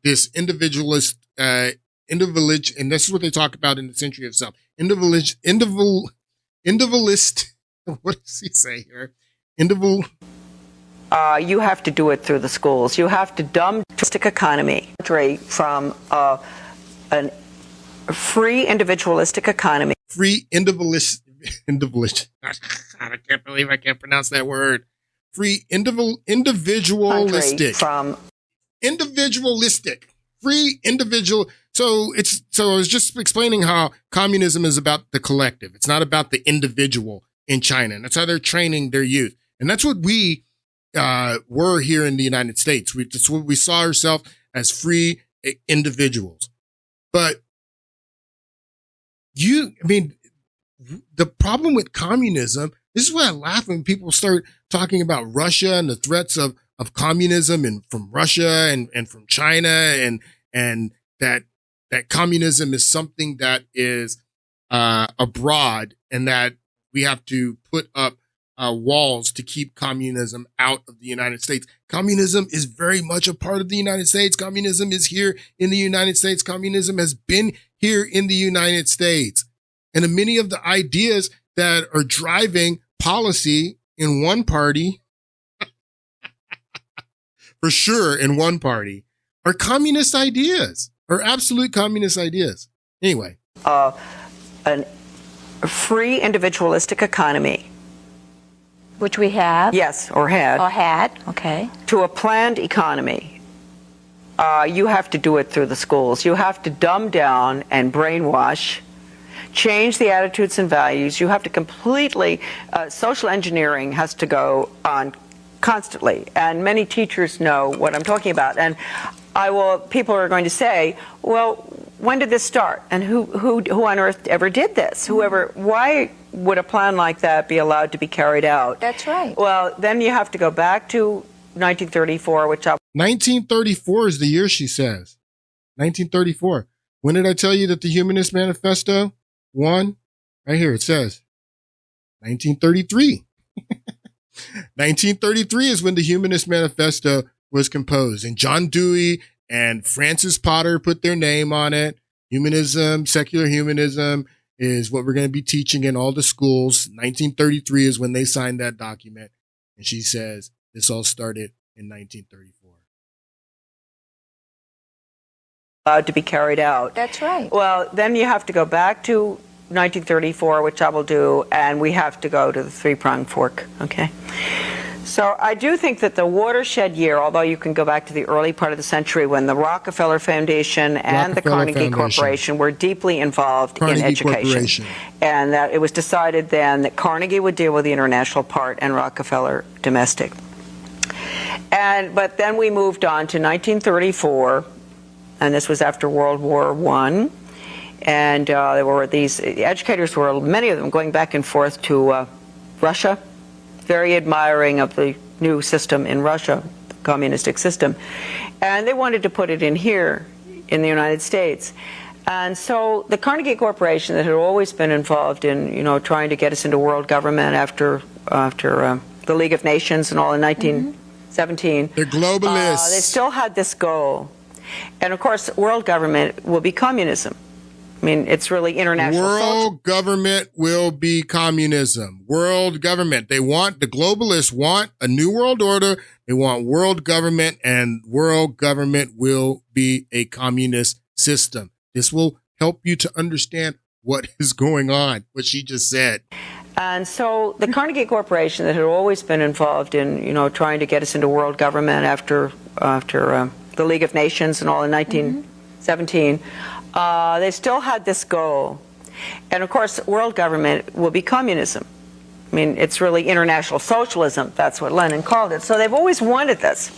this individualist, and this is what they talk about in the Century of Self. Individualist, what does he say here? You have to do it through the schools. You have to dumb economy from a free individualistic economy. Free individualist. I can't believe I can't pronounce that word. Free individualistic. From individualistic. Free individual. So I was just explaining how communism is about the collective. It's not about the individual in China. And that's how they're training their youth. And that's what we were here in the United States. That's what we saw ourselves as free individuals. But the problem with communism, this is why I laugh when people start talking about Russia and the threats of communism and from Russia and from China and that communism is something that is abroad and that we have to put up walls to keep communism out of the United States. Communism is very much a part of the United States. Communism is here in the United States. Communism has been here in the United States. And many of the ideas that are driving policy in one party, for sure in one party, are communist ideas, are absolute communist ideas. Anyway. A free individualistic economy. Which we have. Yes, or had. Or had, okay. To a planned economy. You have to do it through the schools. You have to dumb down and brainwash, change the attitudes and values. You have to completely, social engineering has to go on constantly. And many teachers know what I'm talking about. And people are going to say, well, when did this start? And who on earth ever did this? Why would a plan like that be allowed to be carried out? That's right. Well, then you have to go back to 1934, 1934 is the year, she says. 1934. When did I tell you that the Humanist Manifesto won? Right here, it says 1933. 1933 is when the Humanist Manifesto was composed, and John Dewey and Francis Potter put their name on it. Humanism, secular humanism is what we're going to be teaching in all the schools. 1933 is when they signed that document. And she says this all started in 1934. Allowed to be carried out. That's right. Well, then you have to go back to 1934, which I will do, and we have to go to the three-pronged fork, okay? So I do think that the watershed year, although you can go back to the early part of the century when the Rockefeller Foundation and the Carnegie Corporation were deeply involved in education. And that it was decided then that Carnegie would deal with the international part and Rockefeller domestic. But then we moved on to 1934, and this was after World War I. And there were these educators, many of them going back and forth to Russia, very admiring of the new system in Russia, the communistic system. And they wanted to put it in here in the United States. And so the Carnegie Corporation, that had always been involved in, trying to get us into world government after the League of Nations and all in 1917. They're globalists. They still had this goal. And of course, world government will be communism. I mean, it's really international. World government will be communism. World government. The globalists want a new world order. They want world government, and world government will be a communist system. This will help you to understand what is going on, what she just said. And so the Carnegie Corporation, that had always been involved in, trying to get us into world government after the League of Nations and all in 1917, they still had this goal. And of course, world government will be communism. I mean, it's really international socialism. That's what Lenin called it. So they've always wanted this.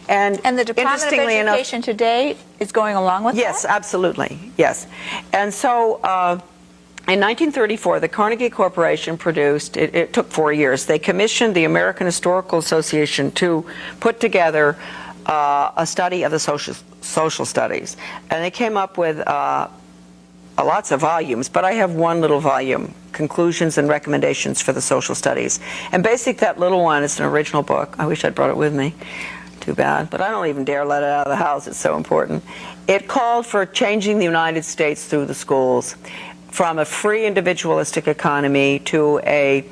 And the Department of Education today is going along with that? Yes, absolutely. Yes. And so in 1934, the Carnegie Corporation produced, it took 4 years, they commissioned the American Historical Association to put together a study of the social studies. And they came up with lots of volumes, but I have one little volume, Conclusions and Recommendations for the Social Studies. And basically that little one is an original book. I wish I'd brought it with me. Too bad. But I don't even dare let it out of the house. It's so important. It called for changing the United States through the schools from a free individualistic economy to a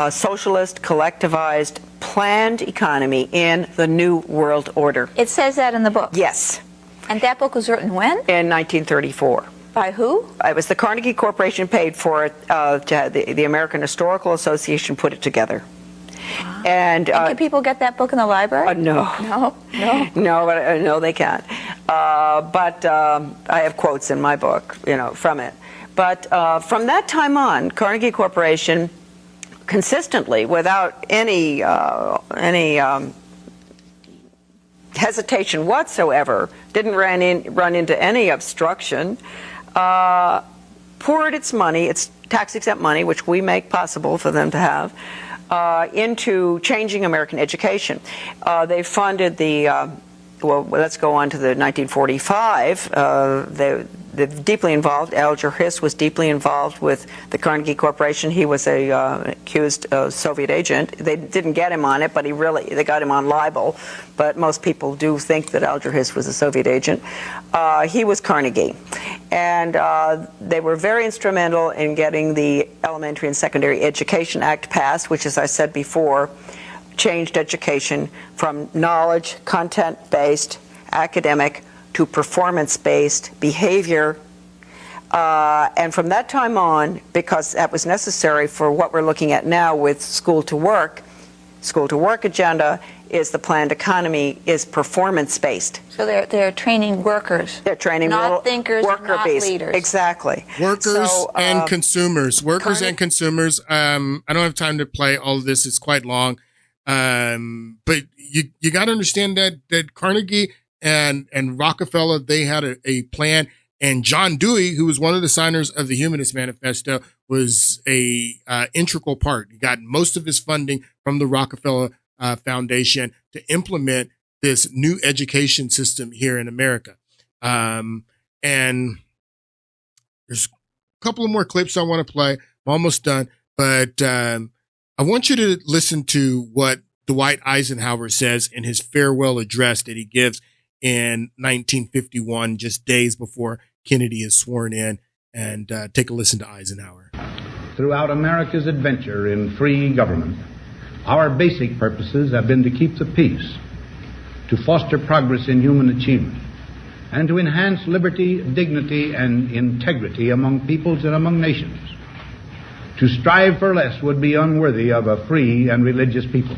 socialist, collectivized, planned economy in the New World Order. It says that in the book? Yes. And that book was written when? In 1934. By who? It was the Carnegie Corporation paid for it. The American Historical Association put it together. And can people get that book in the library? No. No, they can't. But I have quotes in my book, from it. But from that time on, Carnegie Corporation consistently, without any hesitation whatsoever, didn't run into any obstruction, poured its money, its tax-exempt money, which we make possible for them to have, into changing American education. They funded well, let's go on to the 1945. They're deeply involved. Alger Hiss was deeply involved with the Carnegie Corporation. He was a accused Soviet agent. They didn't get him on it, but they got him on libel. But most people do think that Alger Hiss was a Soviet agent. He was Carnegie. And they were very instrumental in getting the Elementary and Secondary Education Act passed, which, as I said before, changed education from knowledge, content-based, academic, to performance-based behavior. And from that time on, because that was necessary for what we're looking at now with school to work agenda is the planned economy is performance-based. So they're training workers. They're training not thinkers, worker not bees. leaders. Exactly. Workers and consumers. Workers and consumers. I don't have time to play all of this. It's quite long. But you got to understand that Carnegie and Rockefeller, they had a plan. And John Dewey, who was one of the signers of the Humanist Manifesto, was a integral part. He got most of his funding from the Rockefeller Foundation to implement this new education system here in America. And there's a couple of more clips I want to play. I'm almost done, but I want you to listen to what Dwight Eisenhower says in his farewell address that he gives in 1951, just days before Kennedy is sworn in. And take a listen to Eisenhower. Throughout America's adventure in free government, our basic purposes have been to keep the peace, to foster progress in human achievement, and to enhance liberty, dignity, and integrity among peoples and among nations. To strive for less would be unworthy of a free and religious people.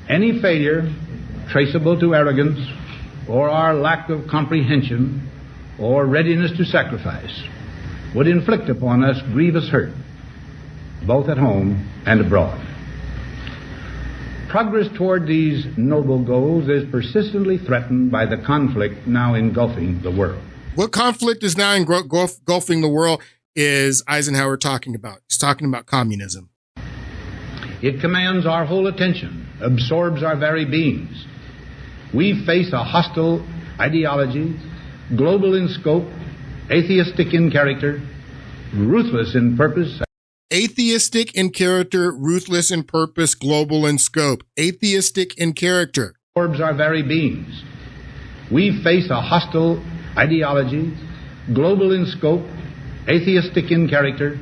Any failure traceable to arrogance or our lack of comprehension or readiness to sacrifice would inflict upon us grievous hurt, both at home and abroad. Progress toward these noble goals is persistently threatened by the conflict now engulfing the world. What conflict is now engulfing the world is Eisenhower talking about? He's talking about communism. It commands our whole attention, absorbs our very beings. We face a hostile ideology, global in scope, atheistic in character, ruthless in purpose. Atheistic in character, ruthless in purpose, global in scope. Atheistic in character. Absorbs our very beings. We face a hostile ideology, global in scope, atheistic in character,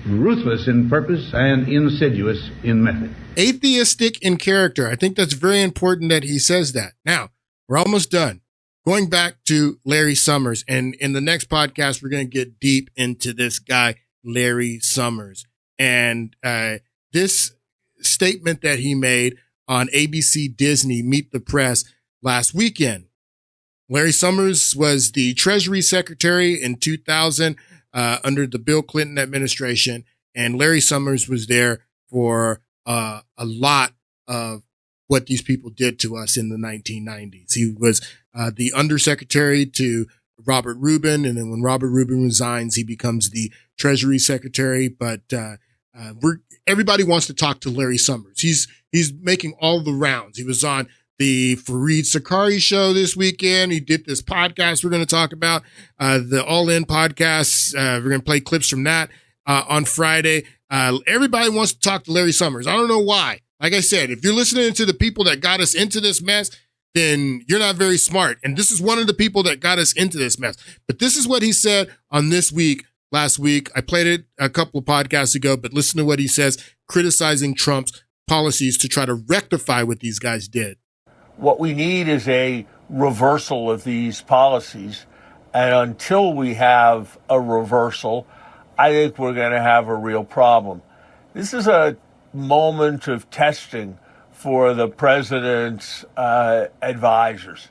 ruthless in purpose, and insidious in method. Atheistic in character. I think that's very important that he says that. Now, we're almost done. Going back to Larry Summers, and in the next podcast, we're going to get deep into this guy, Larry Summers. And this statement that he made on ABC Disney Meet the Press last weekend. Larry Summers was the Treasury Secretary in 2000 under the Bill Clinton administration. And Larry Summers was there for a lot of what these people did to us in the 1990s. He was the undersecretary to Robert Rubin. And then when Robert Rubin resigns, he becomes the Treasury Secretary. But everybody wants to talk to Larry Summers. He's making all the rounds. He was on the Fareed Sakari show this weekend. He did this podcast we're going to talk about, the All In podcast. We're going to play clips from that on Friday. Everybody wants to talk to Larry Summers. I don't know why. Like I said, if you're listening to the people that got us into this mess, then you're not very smart. And this is one of the people that got us into this mess. But this is what he said on last week. I played it a couple of podcasts ago, but listen to what he says, criticizing Trump's policies to try to rectify what these guys did. What we need is a reversal of these policies. And until we have a reversal, I think we're going to have a real problem. This is a moment of testing for the president's advisors.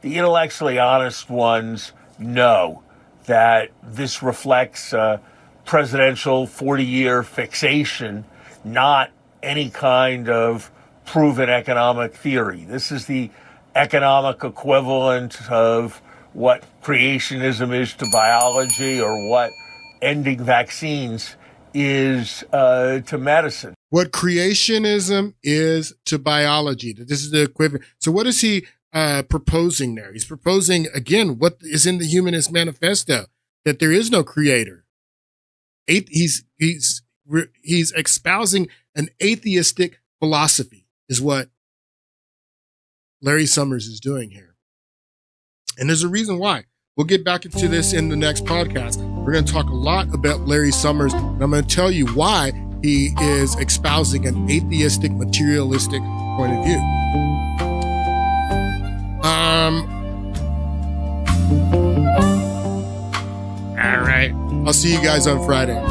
The intellectually honest ones know that this reflects a presidential 40-year fixation, not any kind of proven economic theory. This is the economic equivalent of what creationism is to biology or what ending vaccines is to medicine. What creationism is to biology. This is the equivalent. So what is he proposing there? He's proposing, again, what is in the Humanist Manifesto, that there is no creator. He's espousing an atheistic philosophy is what Larry Summers is doing here. And there's a reason why. We'll get back into this in the next podcast. We're going to talk a lot about Larry Summers, and I'm going to tell you why he is espousing an atheistic, materialistic point of view. All right. I'll see you guys on Friday.